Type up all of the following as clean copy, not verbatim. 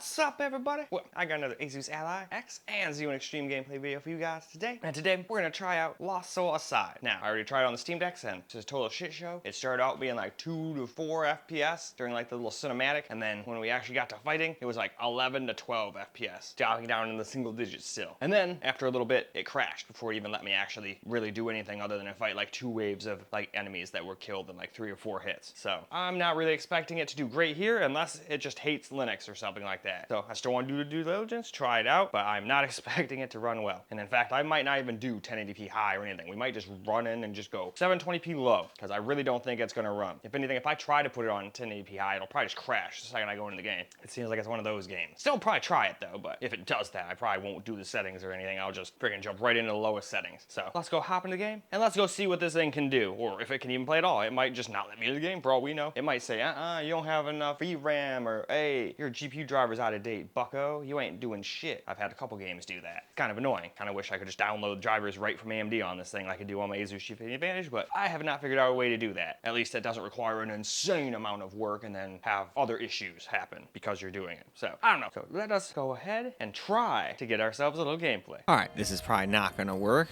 What's up, everybody? Well, I got another Asus Ally X and Z1 Extreme gameplay video for you guys today. And today, we're gonna try out Lost Soul Aside. Now, I already tried it on the Steam Decks and it's just a total shit show. It started out being like 2 to 4 FPS during like the little cinematic. And then when we actually got to fighting, it was like 11 to 12 FPS, dropping down in the single digits still. And then, after a little bit, it crashed before it even let me actually really do anything other than fight like 2 waves of like enemies that were killed in like 3 or 4 hits. So, I'm not really expecting it to do great here unless it just hates Linux or something like that. So I still want to do the due diligence, try it out, but I'm not expecting it to run well. And in fact, I might not even do 1080p high or anything. We might just run in and just go 720p low, because I really don't think it's gonna run. If anything, if I try to put it on 1080p high, it'll probably just crash the second I go into the game. It seems like it's one of those games. Still probably try it though, but if it does that, I probably won't do the settings or anything. I'll just freaking jump right into the lowest settings. So let's go hop into the game and let's go see what this thing can do, or if it can even play at all. It might just not let me into the game for all we know. It might say, you don't have enough VRAM, or hey, your GPU driver's out of date, bucko. You ain't doing shit. I've had a couple games do that. Kind of annoying. Kind of wish I could just download drivers right from AMD on this thing like I do on my Asus Chief Advantage, but I have not figured out a way to do that. At least that doesn't require an insane amount of work and then have other issues happen because you're doing it. So, I don't know. So let us go ahead and try to get ourselves a little gameplay. Alright, this is probably not gonna work,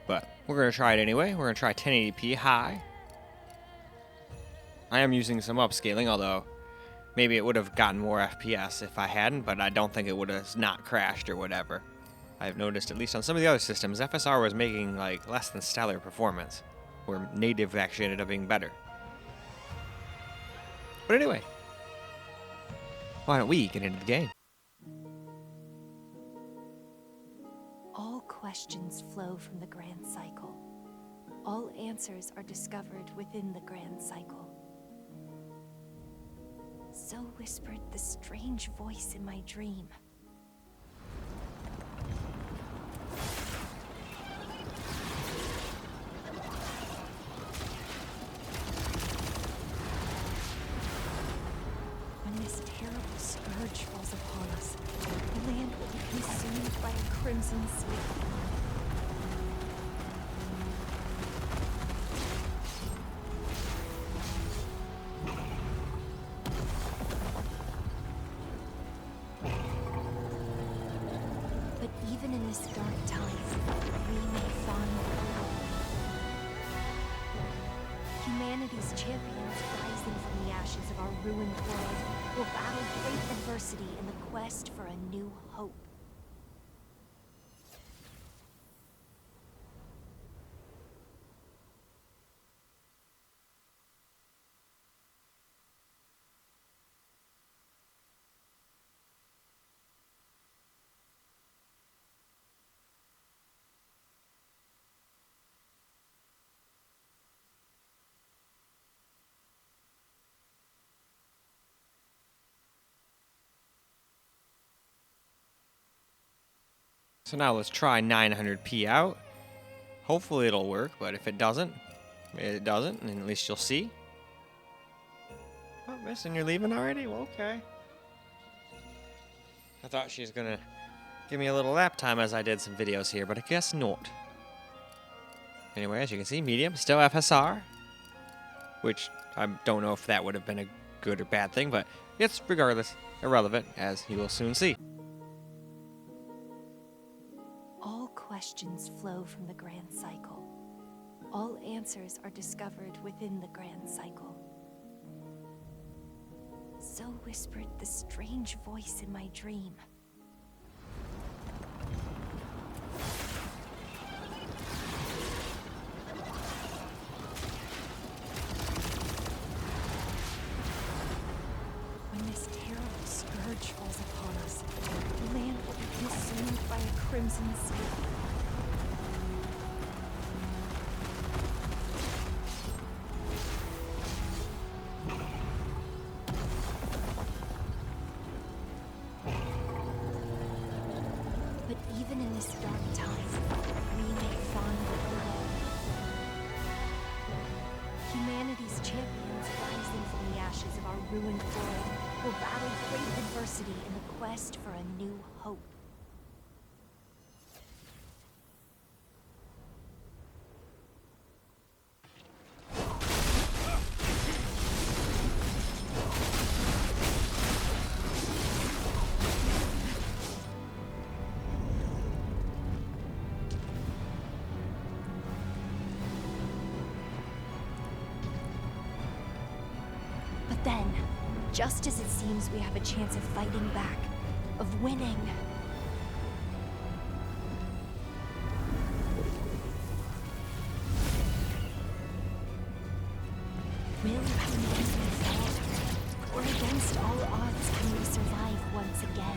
but we're gonna try it anyway. We're gonna try 1080p high. I am using some upscaling, although maybe it would have gotten more FPS if I hadn't, but I don't think it would have not crashed or whatever. I've noticed, at least on some of the other systems, FSR was making like less than stellar performance, where native actually ended up being better. But anyway, why don't we get into the game? All questions flow from the grand cycle. All answers are discovered within the grand cycle. So whispered the strange voice in my dream. When this terrible scourge falls upon us, the land will be consumed by a crimson sleep. Even in this dark time, we may find hope. Humanity's champions, rising from the ashes of our ruined world, will battle great adversity in the quest for a new hope. So now let's try 900p out. Hopefully it'll work, but if it doesn't, and at least you'll see. Oh, miss, and you're leaving already? Well, okay. I thought she was gonna give me a little lap time as I did some videos here, but I guess not. Anyway, as you can see, medium, still FSR, which I don't know if that would have been a good or bad thing, but it's regardless irrelevant, as you will soon see. All questions flow from the grand cycle. All answers are discovered within the grand cycle. So whispered the strange voice in my dream. When this terrible scourge falls upon us, the land will be consumed by a crimson sleep. But even in this dark time, we may find hope. Humanity's champions, rising from the ashes of our ruined world, will battle great adversity in the quest for a new hope. Just as it seems we have a chance of fighting back, of winning. Will humanity fall? Or against all odds can we survive once again?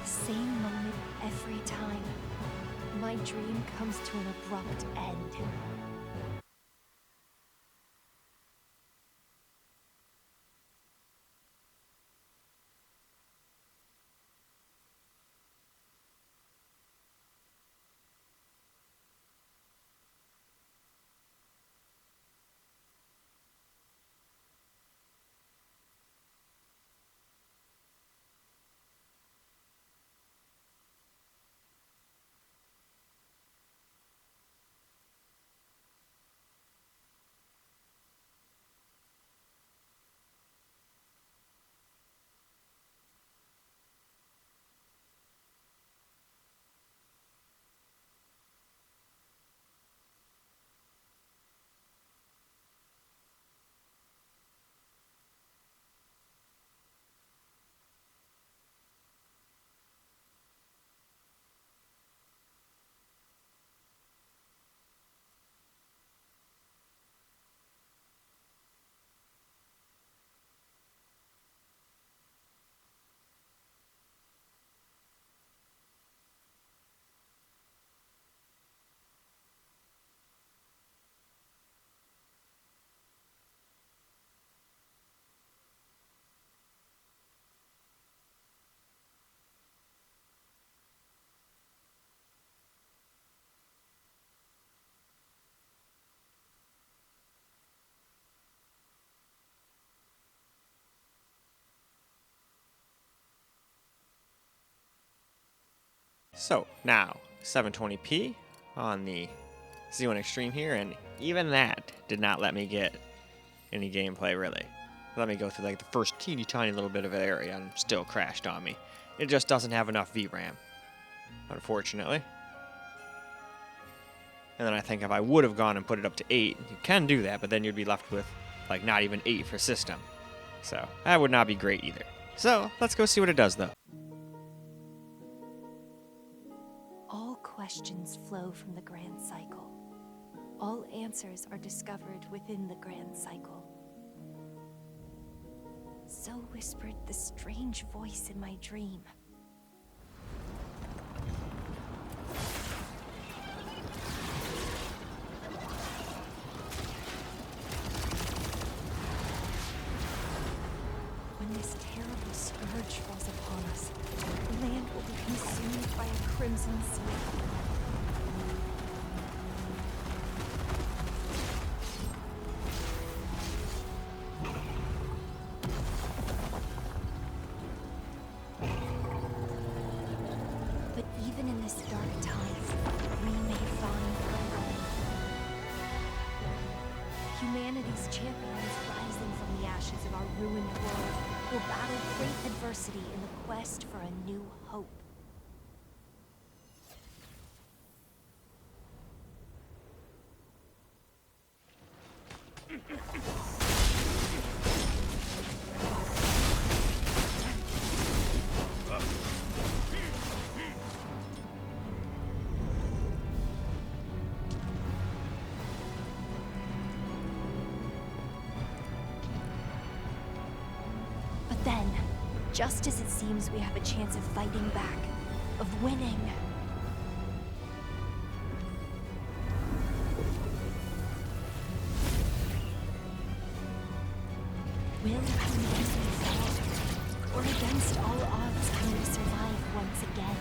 Same moment every time. My dream comes to an abrupt end. So now 720p on the Z1 Extreme here, and even that did not let me get any gameplay really. Let me go through like the first teeny tiny little bit of an area and still crashed on me. It just doesn't have enough VRAM, unfortunately. And then I think if I would have gone and put it up to 8, you can do that, but then you'd be left with like not even 8 for system. So that would not be great either. So let's go see what it does though. All questions flow from the grand cycle. All answers are discovered within the grand cycle. So whispered the strange voice in my dream. When this terrible scourge falls upon us, the land will be consumed by a crimson sea. But even in this dark time, we may find our way. Humanity's champions rising from the ashes of our ruined world will battle great adversity in the quest for a new hope. But then, just as it seems we have a chance of fighting back, of winning, will humanity fall? Or against all odds can we survive once again?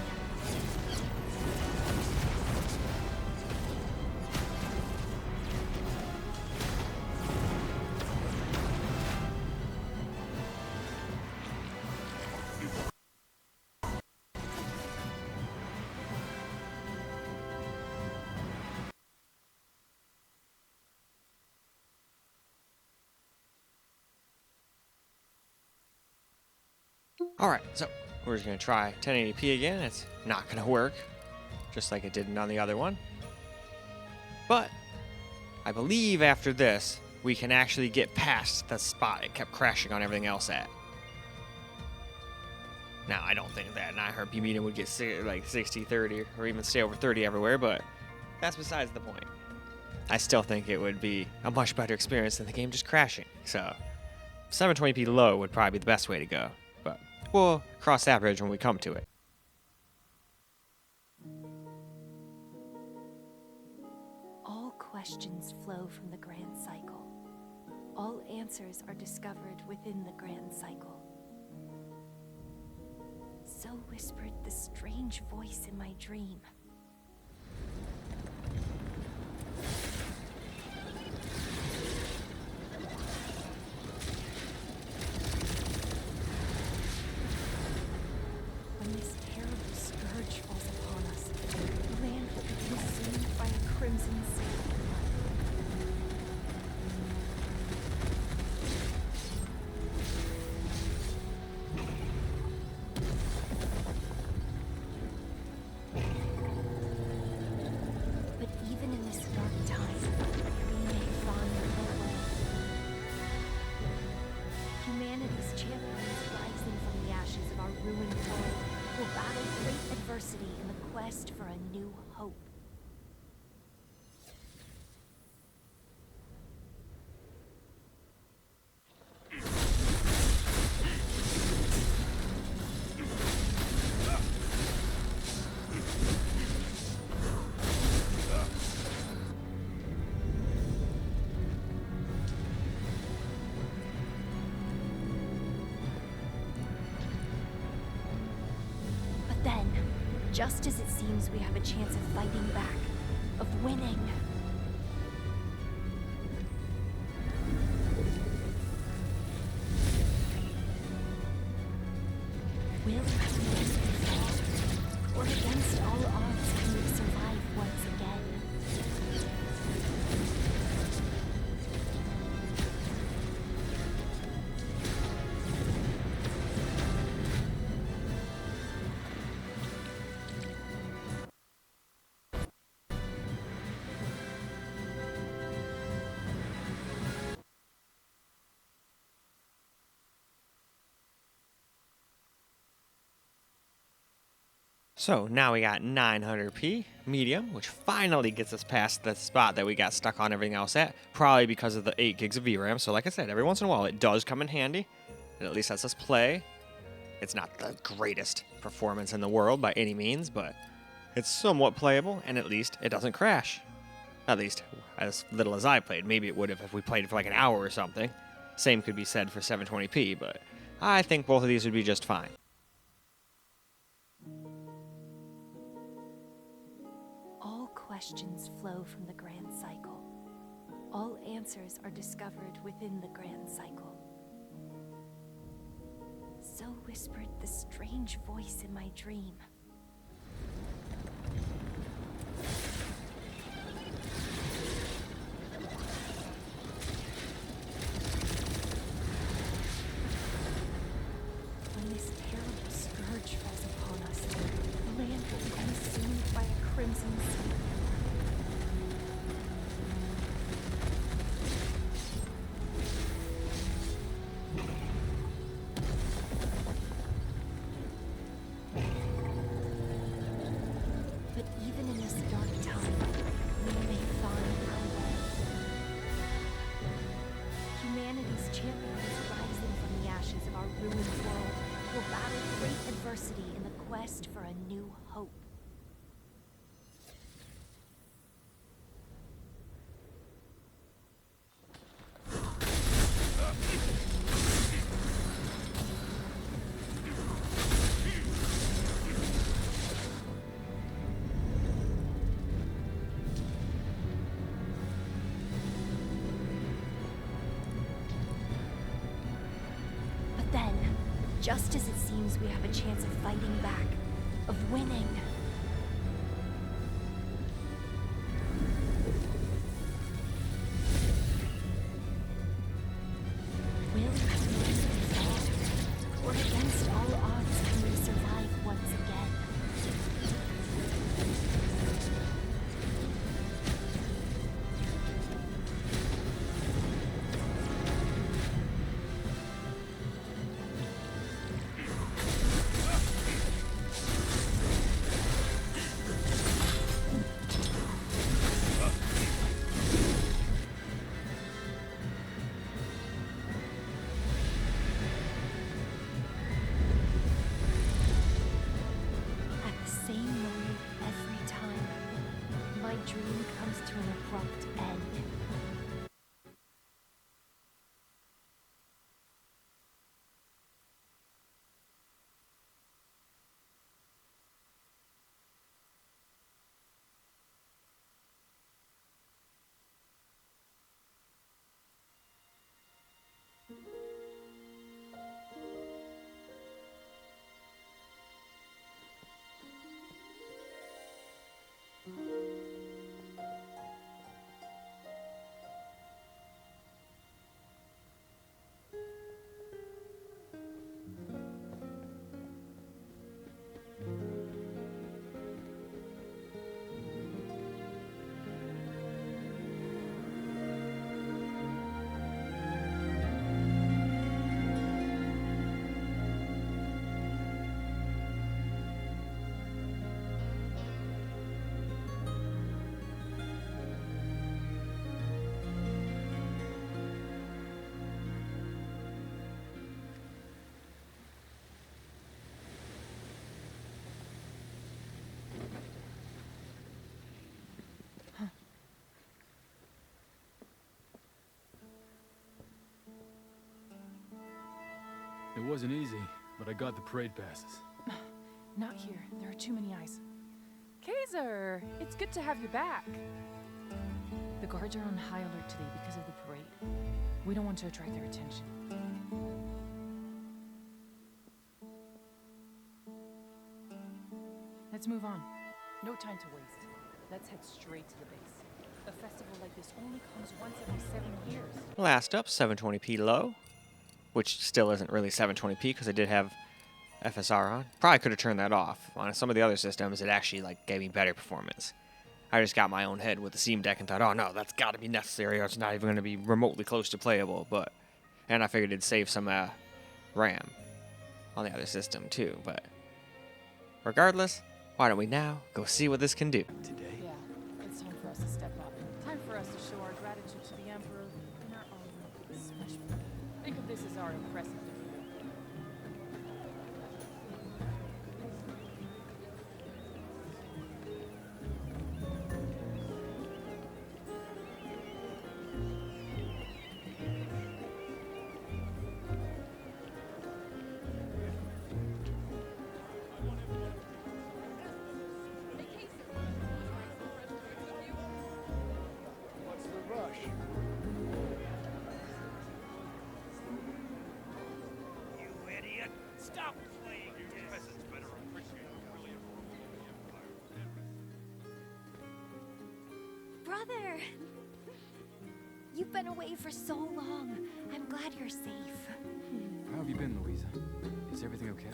Alright, so we're just going to try 1080p again. It's not going to work, just like it didn't on the other one. But I believe after this, we can actually get past the spot it kept crashing on everything else at. Now, I don't think that 900p medium would get like 60, 30, or even stay over 30 everywhere, but that's besides the point. I still think it would be a much better experience than the game just crashing. So 720p low would probably be the best way to go, but we'll cross that bridge when we come to it. All questions flow from the grand cycle. All answers are discovered within the grand cycle. So whispered the strange voice in my dream. When this terrible scourge falls upon us, the land will be consumed by a crimson sea. But even in this dark time, we may find our way. Humanity's champions rising from the ashes of our ruined world will battle great adversity in the quest for a new hope. But then, just as it seems we have a chance of fighting back, of winning, will we fall? Or against all odds can we survive once again? So now we got 900p medium, which finally gets us past the spot that we got stuck on everything else at, probably because of the 8 gigs of VRAM. So like I said, every once in a while it does come in handy. It at least lets us play. It's not the greatest performance in the world by any means, but it's somewhat playable, and at least it doesn't crash. At least as little as I played. Maybe it would have if we played it for like an hour or something. Same could be said for 720p, but I think both of these would be just fine. All questions flow from the grand cycle. All answers are discovered within the grand cycle. So whispered the strange voice in my dream. When this terrible scourge falls upon us, the land will be consumed by a crimson sea. But even in this dark time, we may find our way. Humanity's champions rising from the ashes of our ruined world will battle great adversity in the quest for a new hope. But then, just as it seems we have a chance of fighting back, of winning, will we fall? Or against all to an abrupt end. It wasn't easy, but I got the parade passes. Not here. There are too many eyes. Kaiser, it's good to have you back. The guards are on high alert today because of the parade. We don't want to attract their attention. Let's move on. No time to waste. Let's head straight to the base. A festival like this only comes once every 7 years. Last up, 720p low, which still isn't really 720p because I did have FSR on. Probably could have turned that off. On some of the other systems, it actually gave me better performance. I just got my own head with the Steam Deck and thought, oh no, that's got to be necessary or it's not even going to be remotely close to playable. And I figured it'd save some RAM on the other system too. But regardless, why don't we now go see what this can do? Today? Yeah, it's time for us to step up. Time for us to show our gratitude to the Emperor in our own special way. Think of this as our impressive debut. What's the rush? You idiot! Stop playing! Your peasants better appreciate how really important the Empire. Brother! You've been away for so long. I'm glad you're safe. How have you been, Louisa? Is everything okay?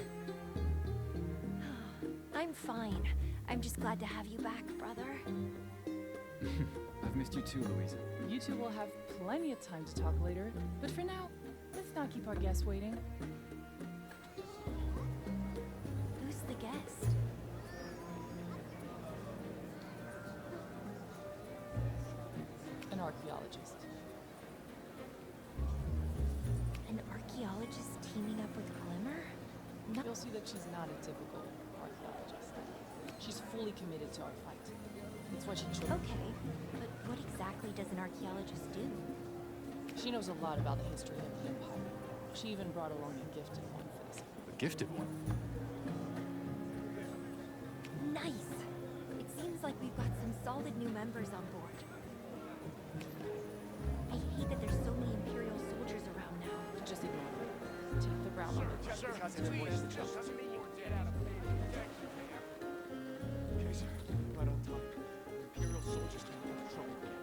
I'm fine. I'm just glad to have you back, brother. I've missed you too, Louisa. You two will have plenty of time to talk later, but for now, let's not keep our guests waiting. Who's the guest? An archaeologist. An archaeologist teaming up with Glimmer? No. You'll see that she's not a typical archaeologist. She's fully committed to our fight. That's why she chose. Okay, but what exactly does an archaeologist do? She knows a lot about the history of the Empire. She even brought along a gifted one for this. A gifted one. Nice! It seems like we've got some solid new members on board. I hate that there's so many Imperial soldiers around now. Just ignore her. Take the brown one. Just because it's wasted doesn't mean you get out of paying attention there. Kaiser, right on time. The Imperial soldiers came into trouble again.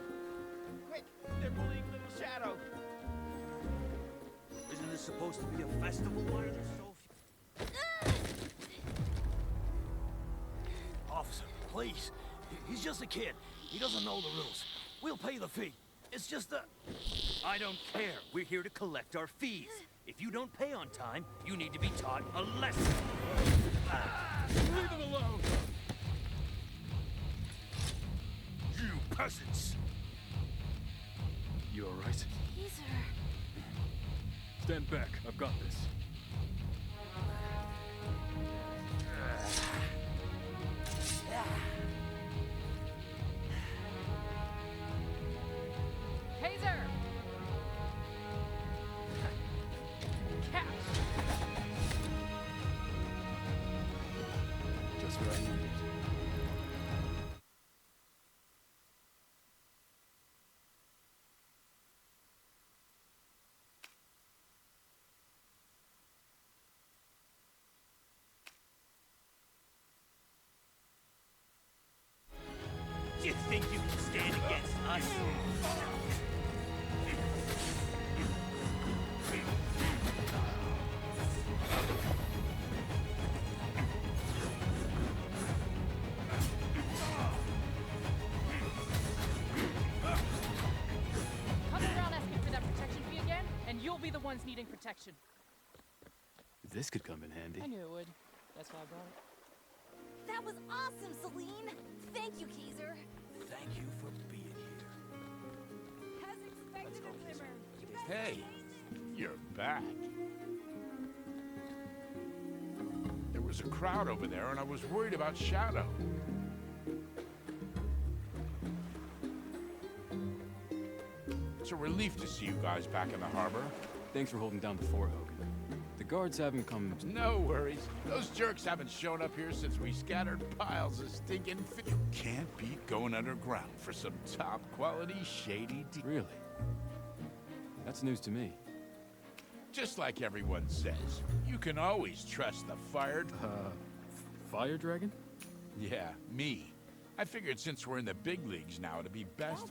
Quick! They're bullying Little Shadow! Isn't this supposed to be a festival? Why are there so few? Officer, please. He's just a kid. He doesn't know the rules. We'll pay the fee. It's just a... I don't care. We're here to collect our fees. If you don't pay on time, you need to be taught a lesson. Leave him alone! You peasants! You alright? Caesar! Stand back. I've got this. ones needing protection. This could come in handy. I knew it would. That's why I brought it. That was awesome, Celine! Thank you, Kaiser. Thank you for being here. As expected of Glimmer. You guys Hey, amazing. you're back. There was a crowd over there, and I was worried about Shadow. It's a relief to see you guys back in the harbor. Thanks for holding down the fort, Hogan. The guards haven't come. No worries. Those jerks haven't shown up here since we scattered piles of stinking fish. You can't beat going underground for some top-quality, shady Really? That's news to me. Just like everyone says, you can always trust the fired... Fire Dragon? Yeah, me. I figured since we're in the big leagues now, it'd be best...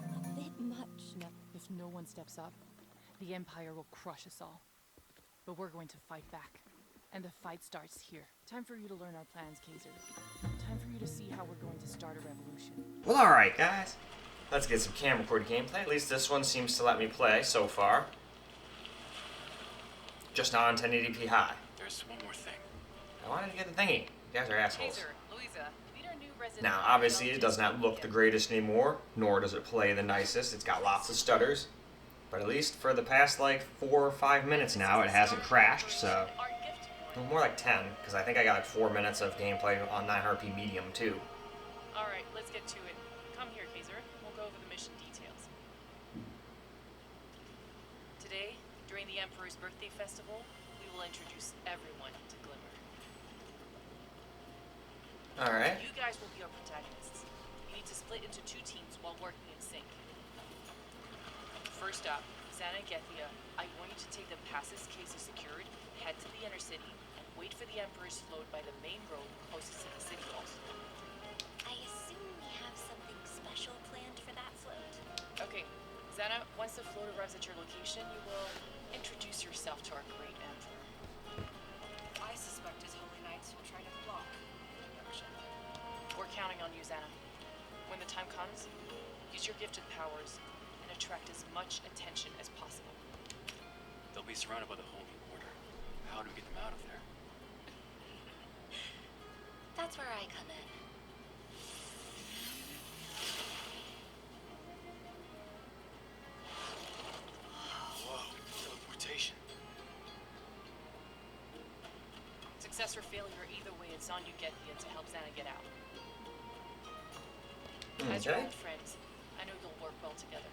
That's a bit much. No, if no one steps up, the Empire will crush us all. But we're going to fight back. And the fight starts here. Time for you to learn our plans, Kaiser. Time for you to see how we're going to start a revolution. Well, alright, guys. Let's get some camcorder gameplay. At least this one seems to let me play so far. Just not on 1080p high. There's one more thing. I wanted to get the thingy. You guys are assholes. Kaiser, Louisa, meet our new resident. Now, obviously, it does not look the greatest anymore, nor does it play the nicest. It's got lots of stutters. But at least for the past, like, 4 or 5 minutes now, it hasn't crashed, so... Well, more like 10, because I think I got like 4 minutes of gameplay on 900p medium, too. Alright, let's get to it. Come here, Kaiser. We'll go over the mission details. Today, during the Emperor's birthday festival, we will introduce everyone to Glimmer. Alright. You guys will be our protagonists. You need to split into 2 teams while working in sync. First up, Xana and Gethia, I want you to take the passes cases secured, head to the inner city, and wait for the Emperor's float by the main road closest to the city walls. I assume we have something special planned for that float. Okay, Xana, once the float arrives at your location, you will introduce yourself to our great Emperor. I suspect his holy knights will try to block the production. We're counting on you, Xana. When the time comes, use your gifted powers and attract as much attention as possible. They'll be surrounded by the Holy Order. How do we get them out of there? That's where I come in. Whoa, teleportation. Success or failure, either way, it's on you, Gethia, to help Xana get out. As your Okay. old friends, I know you'll work well together.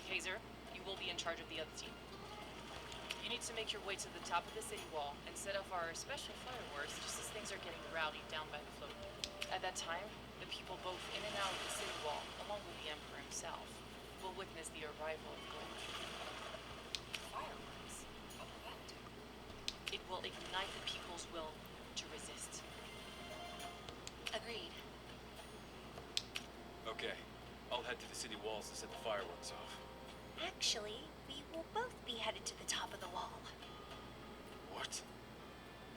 Kaiser, you will be in charge of the other team. You need to make your way to the top of the city wall and set off our special fireworks just as things are getting rowdy down by the float. At that time, the people both in and out of the city wall, along with the Emperor himself, will witness the arrival of Glimmer. Fireworks? What will that do? It will ignite the people's will to resist. Agreed. Okay, I'll head to the city walls to set the fireworks off. Actually, we will both be headed to the top of the wall. What?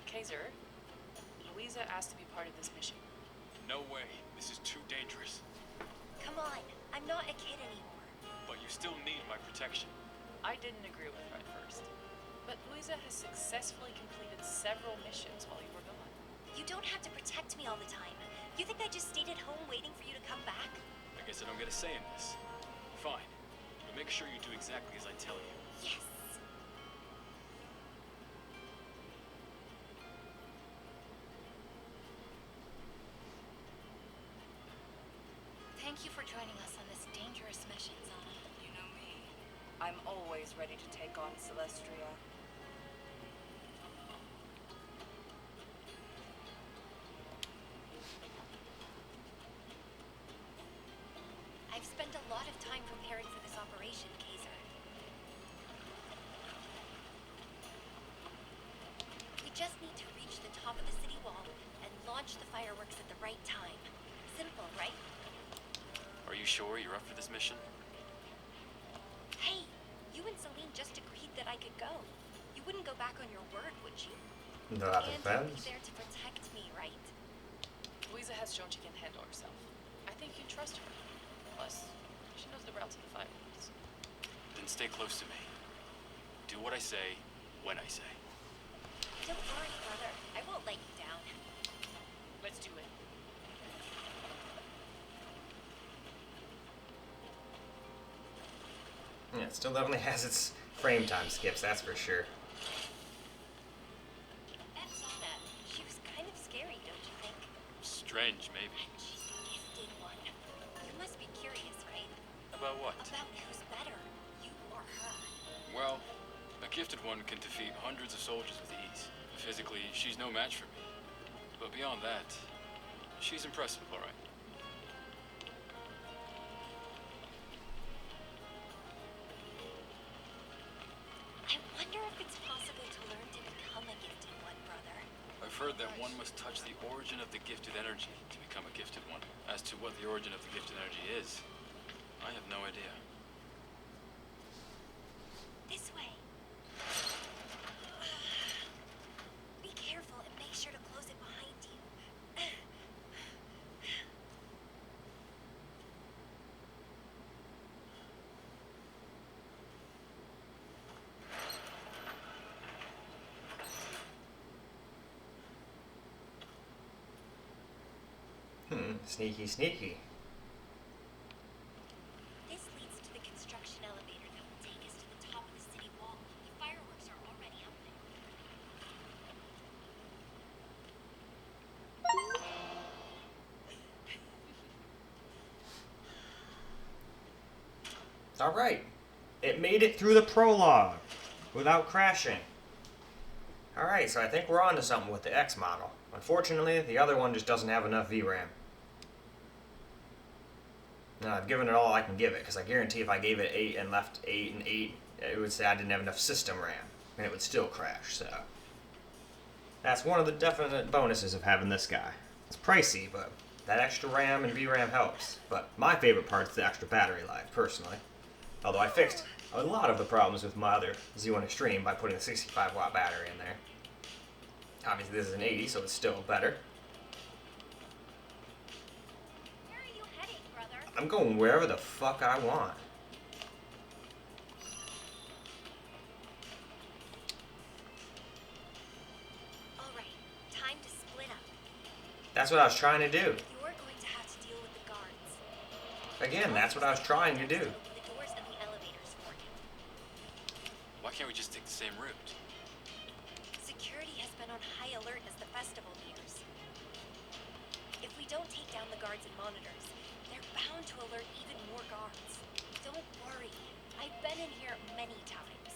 Kaiser, Louisa asked to be part of this mission. No way. This is too dangerous. Come on, I'm not a kid anymore. But you still need my protection. I didn't agree with her at first, but Louisa has successfully completed several missions while you were gone. You don't have to protect me all the time. You think I just stayed at home waiting for you to come back? I guess I don't get a say in this. Fine. But make sure you do exactly as I tell you. Yes. Thank you for joining us on this dangerous mission, Zana. You know me. I'm always ready to take on Celestria. I've spent a lot of time preparing for this operation, Kaiser. We just need to reach the top of the city wall and launch the fireworks at the right time. Simple, right? Are you sure you're up for this mission? Hey, you and Celine just agreed that I could go. You wouldn't go back on your word, would you? That And you'll be depends. there to protect me, right? Louisa has shown she can handle herself. I think you trust her. Plus, she knows the route to the fireworks. Then stay close to me. do what I say, when I say. Don't worry, brother. I won't let you down. Let's do it. Yeah, it still definitely has its frame time skips, that's for sure. That Sona, she was kind of scary, don't you think? Strange, maybe. And she's the gifted one. You must be curious, right? About what? About who's better, you or her. Well, a gifted one can defeat hundreds of soldiers with ease. Physically, she's no match for me. But beyond that, she's impressive, all right. I wonder if it's possible to learn to become a gifted one, brother. I've heard that one must touch the origin of the gifted energy to become a gifted one. As to what the origin of the gifted energy is, I have no idea. This way. Be careful and make sure to close it behind you. Sneaky, sneaky. This leads to the construction elevator that will take us to the top of the city wall. The fireworks are already up there. Alright. It made it through the prologue without crashing. Alright, so I think we're on to something with the X model. Unfortunately, the other one just doesn't have enough VRAM. Now, I've given it all I can give it, because I guarantee if I gave it 8 and left 8 and 8, it would say I didn't have enough system RAM, and it would still crash, so. That's one of the definite bonuses of having this guy. It's pricey, but that extra RAM and VRAM helps. But my favorite part is the extra battery life, personally. Although I fixed a lot of the problems with my other Z1 Extreme by putting a 65-watt battery in there. Obviously this is an 80, so it's still better. Where are you heading, brother? I'm going wherever the fuck I want. All right, time to split up. That's what I was trying to do. You're going to have to deal with the guards. Again, that's what I was trying to do. Open the doors and the elevators for you. Why can't we just take the same route? Security has been on high alert as the festival nears. If we don't take down the guards and monitors, they're bound to alert even more guards. Don't worry. I've been in here many times.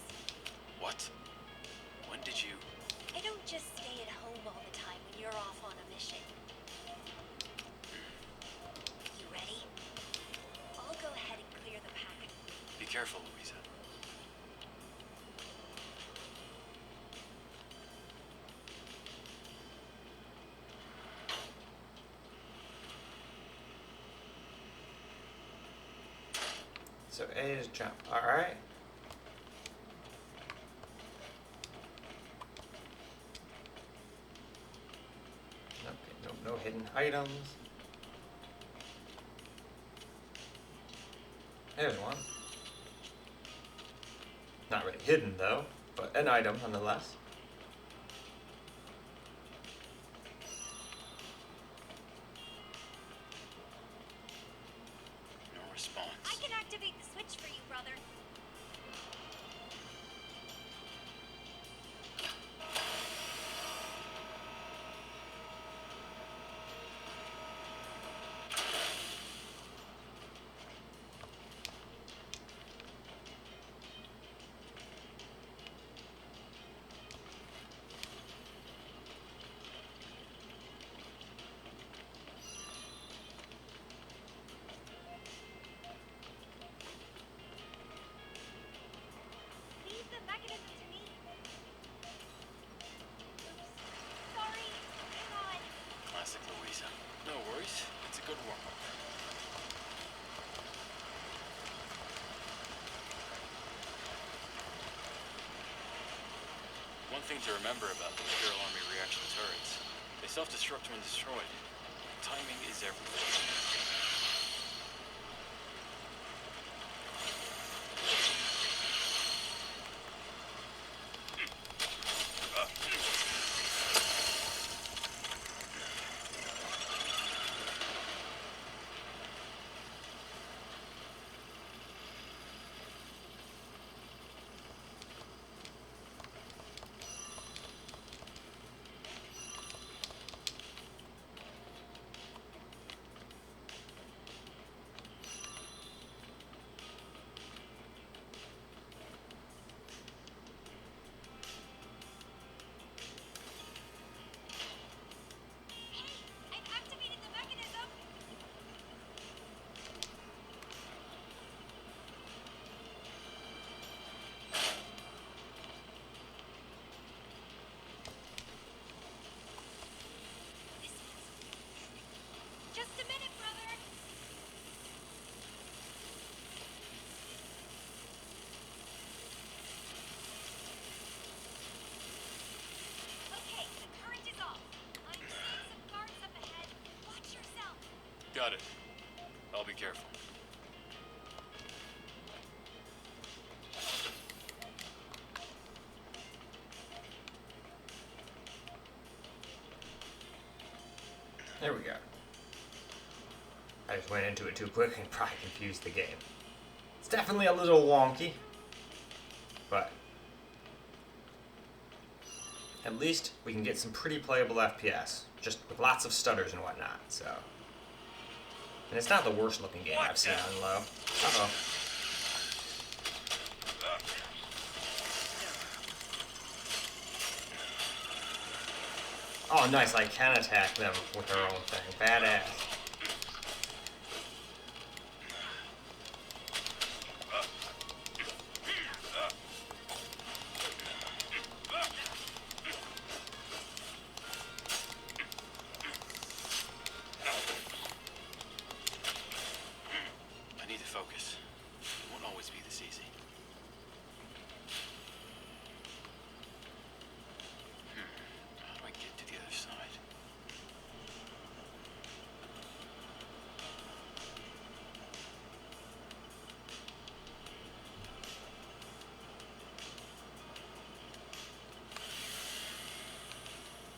What? When did you... I don't just stay at home all the time when you're off on a mission. You ready? I'll go ahead and clear the path. Be careful, Louisa. So A is jump. Alright. Okay, no hidden items. There's one. Not really hidden though, but an item nonetheless. No response. I can activate the switch for you, brother. Leave the mechanism to me. Oops. Sorry. Hang on. Classic Louisa. No worries. It's a good warm-up. One thing to remember about the Imperial Army reaction turrets. They self-destruct when destroyed. Timing is everything. Got it. I'll be careful. There we go. I just went into it too quick and probably confused the game. It's definitely a little wonky, but at least we can get some pretty playable FPS, just with lots of stutters and whatnot, so. And it's not the worst looking game I've seen on low. Uh-oh. Oh, nice, I can attack them with their own thing. Badass. I need to focus. It won't always be this easy. How do I get to the other side?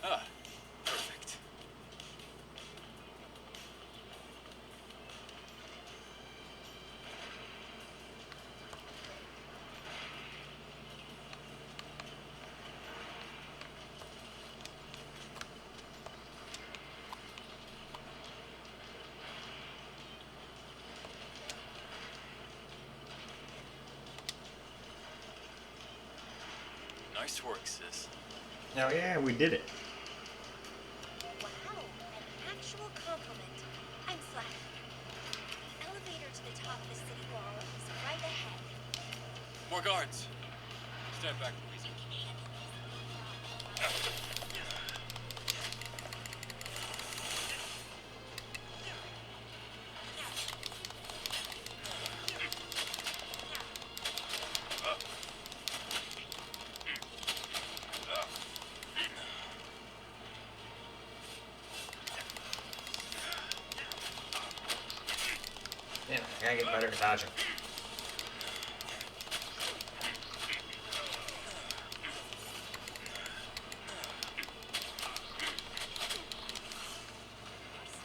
Ah, perfect. Nice work, sis. Oh yeah, we did it. Wow, an actual compliment. I'm flattered. The elevator to the top of the city wall is right ahead. More guards. Stand back, please. Yeah, I gotta get better at dodging.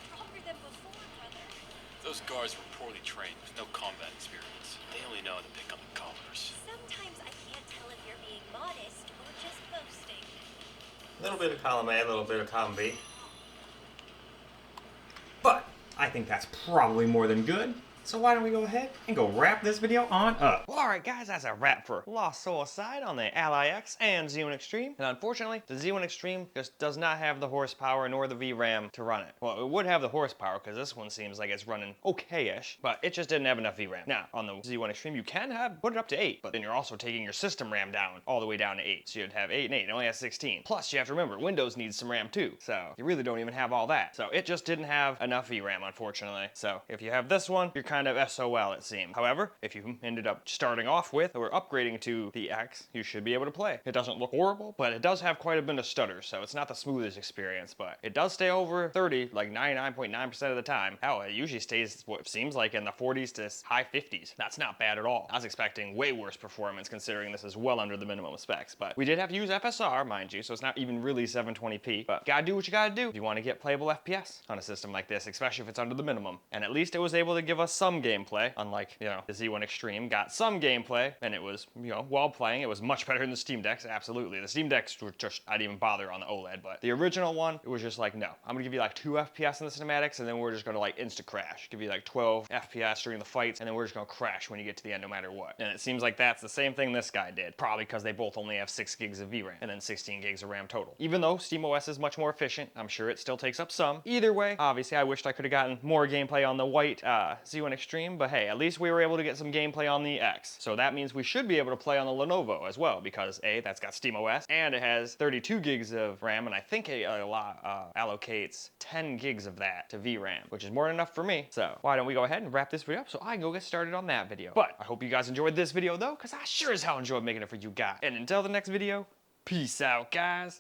Stronger than before, brother. Those guards were poorly trained with no combat experience. They only know how to pick on the commoners. Sometimes I can't tell if you're being modest or just boasting. A little bit of column A, a little bit of column B. But I think that's probably more than good. So why don't we go ahead and go wrap this video on up. Well, alright guys, that's a wrap for Lost Soul Aside on the Ally X and Z1 Extreme. And unfortunately, the Z1 Extreme just does not have the horsepower nor the VRAM to run it. Well, it would have the horsepower because this one seems like it's running okay-ish, but it just didn't have enough VRAM. Now, on the Z1 Extreme, you can put it up to 8, but then you're also taking your system RAM down all the way down to 8. So you'd have 8 and 8. It only has 16. Plus, you have to remember, Windows needs some RAM too. So you really don't even have all that. So it just didn't have enough VRAM, unfortunately. So if you have this one, you're kind of SOL, it seems. However, if you ended up starting off with or upgrading to the X, you should be able to play. It doesn't look horrible, but it does have quite a bit of stutter, so it's not the smoothest experience, but it does stay over 30 like 99.9% of the time. Hell, it usually stays what seems like in the 40s to high 50s. That's not bad at all. I was expecting way worse performance considering this is well under the minimum specs, but we did have to use FSR, mind you, so it's not even really 720p, but gotta do what you gotta do if you want to get playable FPS on a system like this, especially if it's under the minimum. And at least it was able to give us some gameplay, unlike, you know, the Z1 Extreme got some gameplay, and it was, you know, while playing, it was much better than the Steam Decks, absolutely. The Steam Decks were just, I didn't even bother on the OLED, but the original one, it was just like, no, I'm gonna give you like 2 FPS in the cinematics, and then we're just gonna like insta-crash. Give you like 12 FPS during the fights, and then we're just gonna crash when you get to the end no matter what. And it seems like that's the same thing this guy did, probably because they both only have 6 gigs of VRAM, and then 16 gigs of RAM total. Even though SteamOS is much more efficient, I'm sure it still takes up some. Either way, obviously I wished I could have gotten more gameplay on the white Z1 Extreme, but hey, at least we were able to get some gameplay on the X. So that means we should be able to play on the Lenovo as well, because A, that's got SteamOS, and it has 32 gigs of RAM, and I think it allocates 10 gigs of that to VRAM, which is more than enough for me. So why don't we go ahead and wrap this video up so I can go get started on that video. But I hope you guys enjoyed this video though, because I sure as hell enjoyed making it for you guys. And until the next video, peace out, guys.